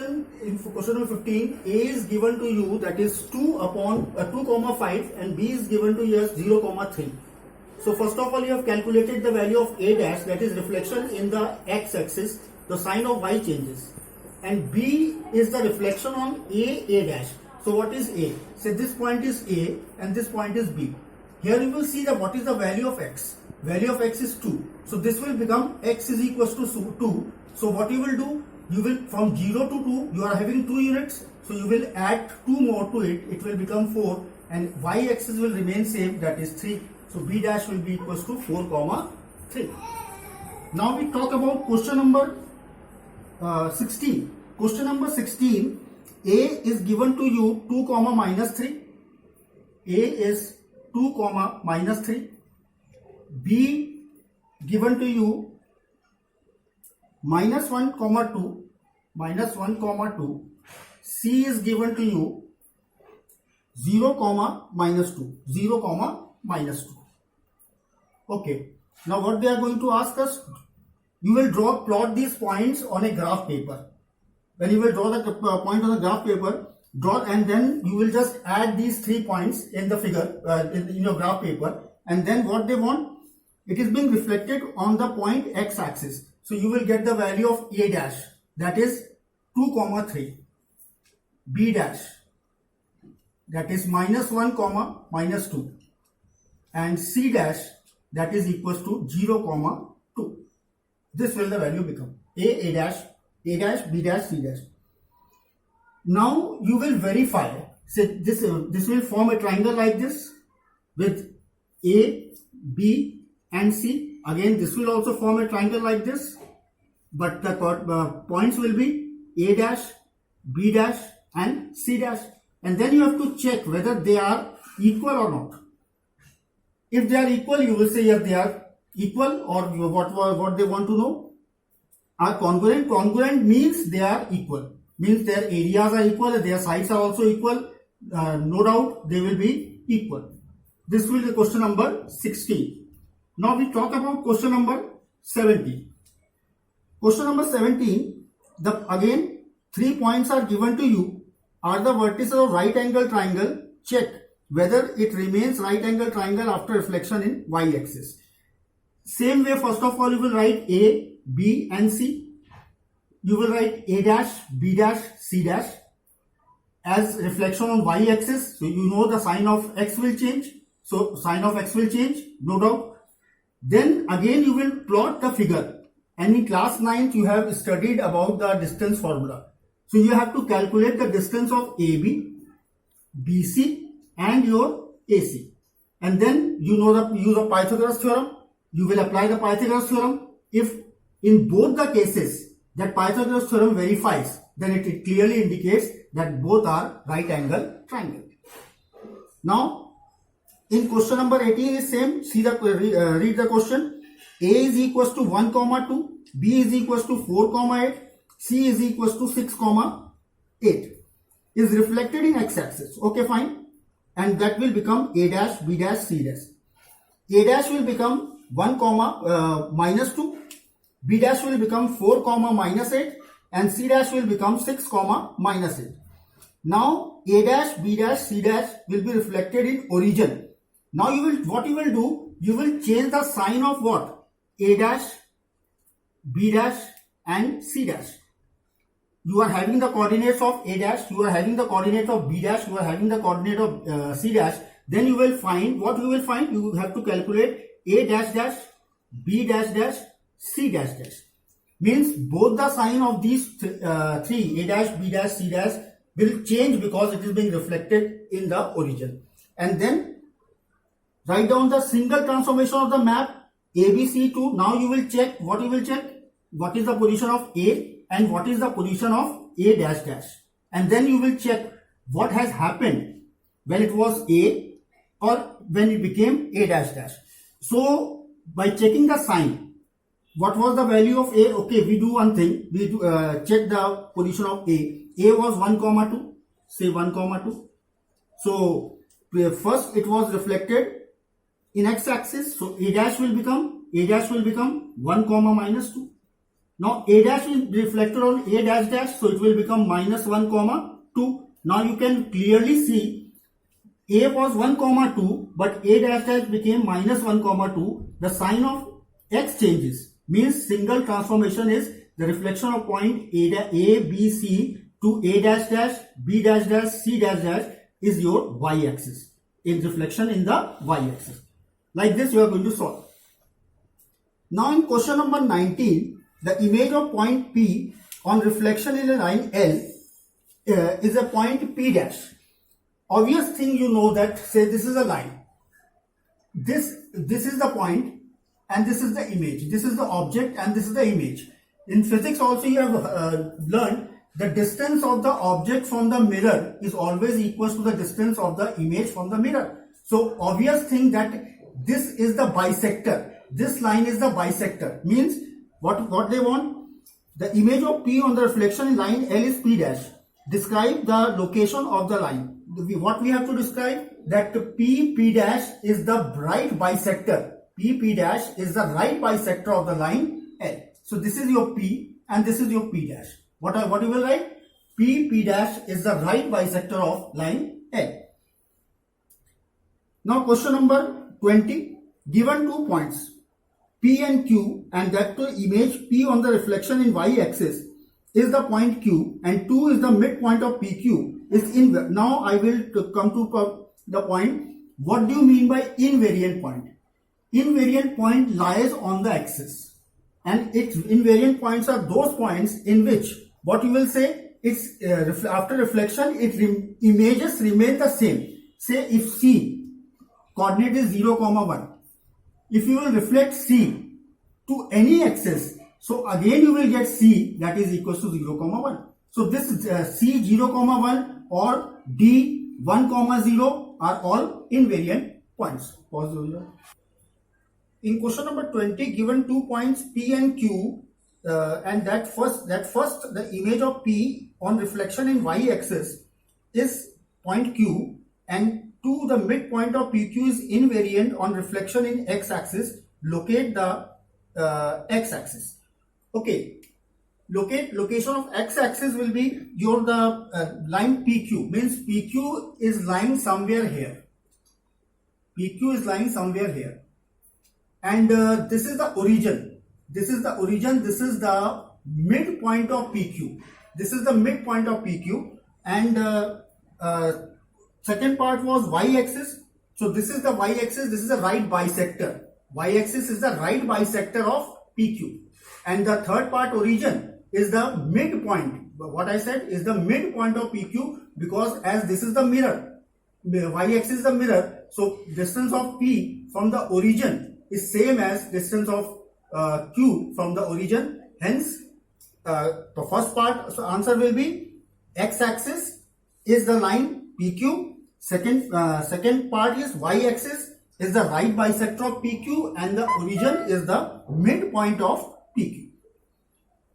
question, in question number 15, A is given to you, that is 2 upon 2 comma 5, and B is given to you as 0 comma 3. So first of all, you have calculated the value of A dash, that is reflection in the x axis, the sign of y changes, and B is the reflection on A dash. So what is A? Say this point is A and this point is B. Here you will see that what is the value of x. Value of x is 2. So this will become x is equals to 2. So what you will do? You will, from 0 to 2, you are having 2 units. So you will add 2 more to it. It will become 4, and y axis will remain same, that is 3. So B dash will be equals to 4 comma 3. Now we talk about question number 16. Question number 16. A is given to you 2 comma minus 3. A is 2 comma minus 3. B given to you minus 1 comma 2, minus 1 comma 2. C is given to you 0 comma minus 2, 0 comma minus 2. Okay. Now what they are going to ask us, you will plot these points on a graph paper. When you will draw the point on the graph paper, and then you will just add these 3 points in the figure, in your graph paper, and then what they want, it is being reflected on the point x axis. So you will get the value of A dash, that is 2 comma 3. B dash, that is minus 1 comma minus 2. And C dash, that is equals to 0 comma 2. This will the value become A dash, B dash, C dash. Now you will verify. Say this will form a triangle like this with A, B and C. Again, this will also form a triangle like this, but the points will be A dash, B dash and C dash. And then you have to check whether they are equal or not. If they are equal, you will say yes, they are equal, or what they want to know. Are congruent? Congruent means they are equal. Means their areas are equal, their sides are also equal. No doubt they will be equal. This will be question number 16. Now we talk about question number 17. Question number 17, again 3 points are given to you, are the vertices of right angle triangle. Check whether it remains right angle triangle after reflection in y axis. Same way, first of all you will write A, B and C. You will write A dash, B dash, C dash as reflection on y axis. So you know the sign of x will change. So sign of x will change, no doubt. Then again you will plot the figure, and in class 9th you have studied about the distance formula. So you have to calculate the distance of AB, BC and your AC, and then you know the use of Pythagoras theorem. You will apply the Pythagoras theorem. If in both the cases that Pythagoras theorem verifies, then it clearly indicates that both are right angle triangle. Now in question number 18 is same. See the read the question. A is equals to 1 comma 2, B is equals to 4 comma 8, C is equals to 6 comma 8 is reflected in x axis. Okay, fine. And that will become A dash, B dash, C dash. A dash will become 1 comma minus 2, B dash will become 4 comma minus 8, and C dash will become 6 comma minus 8. Now A dash, B dash, C dash will be reflected in origin. Now what you will do, you will change the sign of what? A dash, B dash and C dash. You are having the coordinates of A dash, you are having the coordinate of B dash, you are having the coordinate of C dash. Then you will find, what you will find? You have to calculate A dash dash, B dash dash, C dash dash. Means both the sign of these three, A dash, B dash, C dash will change because it is being reflected in the origin. And then write down the single transformation of the map ABC2. Now you will check, what you will check? What is the position of A and what is the position of A dash dash. And then you will check what has happened when it was A or when it became A dash dash. So by checking the sign, what was the value of A? Okay, we do one thing. We do, check the position of A. A was 1 comma 2. Say 1 comma 2. So first it was reflected in x axis. So A dash will become 1 comma minus 2. Now A dash is reflected on A dash dash, so it will become minus 1 comma 2. Now you can clearly see A was 1 comma 2, but A dash dash became minus 1 comma 2. The sign of X changes, means single transformation is the reflection of point A, B, C to A dash dash, B dash dash, C dash dash is your Y axis. In reflection in the Y axis. Like this you are going to solve. Now in question number 19, the image of point P on reflection in a line L is a point P dash. Obvious thing you know that, say this is a line. This is the point and this is the image. This is the object and this is the image. In physics also you have learned the distance of the object from the mirror is always equal to the distance of the image from the mirror. So obvious thing that this is the bisector. This line is the bisector. Means what they want? The image of P on the reflection in line L is P dash. Describe the location of the line. What we have to describe? That P dash is the right bisector. P dash is the right bisector of the line L. So this is your P and this is your P dash. What you will write? P dash is the right bisector of line L. Now question number 20. Given 2 points P and Q and that image P on the reflection in Y axis is the point Q and 2 is the midpoint of PQ is invariant. Now I will come to the point. What do you mean by invariant point? Invariant point lies on the axis, and its invariant points are those points in which what you will say, it's after reflection images remain the same. Say if C coordinate is 0, 1. If you will reflect C to any axis, so again you will get C that is equals to 0, 1. So this C 0, 1 or D 1, 0 are all invariant points. Pause. In question number 20, given 2 points P and Q, and that first the image of P on reflection in Y axis is point Q, and 2 the midpoint of PQ is invariant on reflection in X axis. Locate the X axis. Okay, location of X axis will be your line PQ, means PQ is lying somewhere here. PQ is lying somewhere here. And this is the origin. This is the origin. This is the midpoint of PQ. This is the midpoint of PQ. And second part was y-axis. So this is the y-axis. This is the right bisector. Y-axis is the right bisector of PQ. And the third part, origin, is the midpoint. What I said is the midpoint of PQ, because as this is the mirror, y-axis is the mirror. So distance of P from the origin is same as distance of Q from the origin. Hence, the first part, so answer will be x-axis is the line PQ. Second part is y-axis is the right bisector of PQ, and the origin is the midpoint of PQ.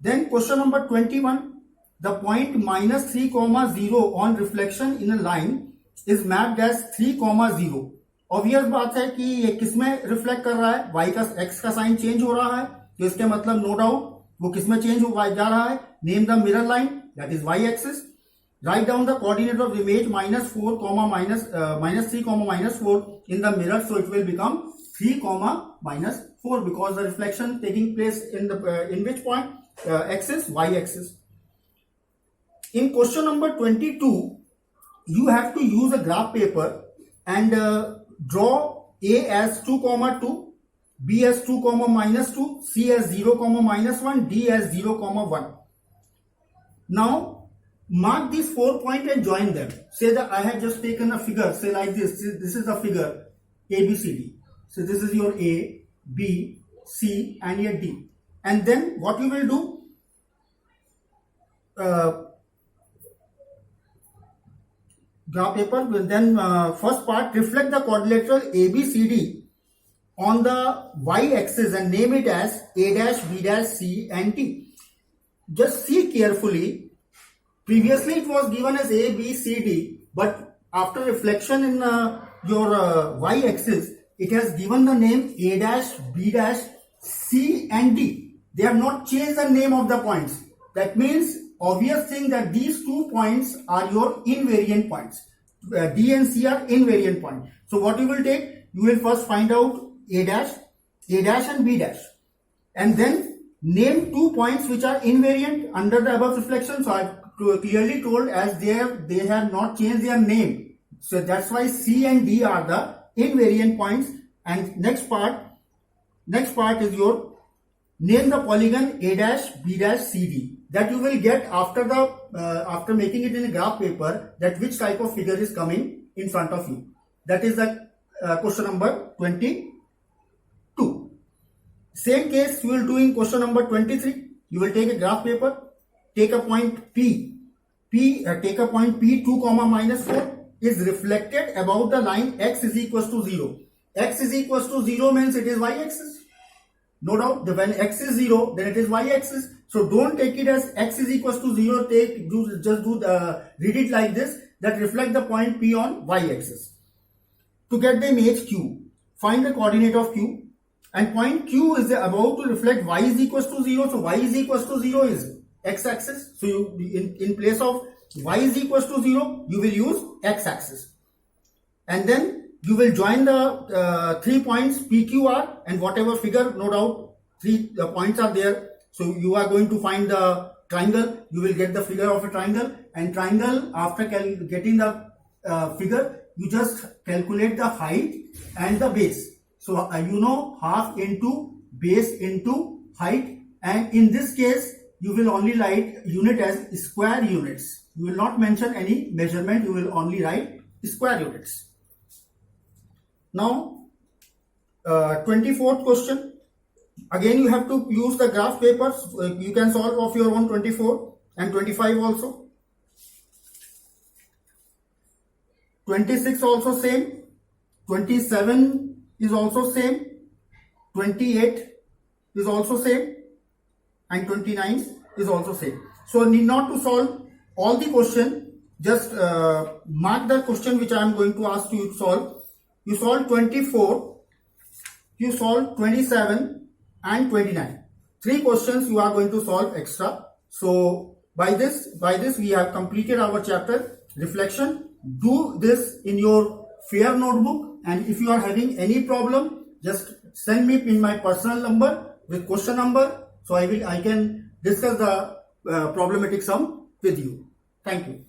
Then question number 21. The point minus 3, 0 on reflection in a line is mapped as 3, 0. Obvious बात है कि ये किसमें reflect कर रहा है, y का x का साइन चेंज हो रहा है, तो इसके मतलब नो डाउट वो किसमें चेंज हो जा रहा है. Name the mirror line, that is y axis. Write down the coordinate of image -4, -3, -4 in the mirror, so it will become 3, -4 because the reflection taking place in which point? Axis, y axis. In question number 22, you have to use a graph paper and draw A as 2, 2, B as 2, -2, C as 0, -1, D as 0, 1. Now mark these 4 points and join them. Say that I have just taken a figure, say like this. This is the figure ABCD. So this is your A, B, C and your D. And then what you will do? Graph paper. Then first part, reflect the quadrilateral ABCD on the y-axis and name it as A dash, B dash, C and D. Just see carefully. Previously it was given as A, B, C, D, but after reflection in your y-axis, it has given the name A dash, B dash, C and D. they have not changed the name of the points. That means obvious thing that these 2 points are your invariant points. D and C are invariant points. So what you will take, you will first find out A dash and B dash, and then name 2 points which are invariant under the above reflection. So I clearly told as they have not changed their name. So that's why C and D are the invariant points. And next part is your name the polygon A dash, B dash, C, D. That you will get after making it in a graph paper, that which type of figure is coming in front of you. That is the question number 22. Same case you will do in question number 23. You will take a graph paper, take a point P. Take a point P 2, -4 is reflected about the line x is equals to 0. X is equals to 0 means it is y-axis. No doubt, when x is 0, then it is y-axis. So don't take it as x is equals to 0. Read it like this, that reflect the point P on y-axis. To get the image Q, find the coordinate of Q, and point Q is about to reflect y is equals to 0. So y is equals to 0 is x-axis. So you, in place of y is equals to 0, you will use x-axis. And then you will join the 3 points PQR and whatever figure, no doubt 3 points are there. So you are going to find the triangle. You will get the figure of a triangle, and triangle, after getting the figure, you just calculate the height and the base. So you know, half into base into height, and in this case you will only write unit as square units. You will not mention any measurement, you will only write square units. Now 24th question, again you have to use the graph papers. You can solve of your own 24 and 25 also. 26 also same, 27 is also same, 28 is also same, and 29 is also same. So need not to solve all the question, just mark the question which I am going to ask you to solve. You solve 24, you solve 27 and 29. 3 questions you are going to solve extra. So by this we have completed our chapter reflection. Do this in your fair notebook, and if you are having any problem, just send me in my personal number with question number, so I can discuss the problematic sum with you. Thank you.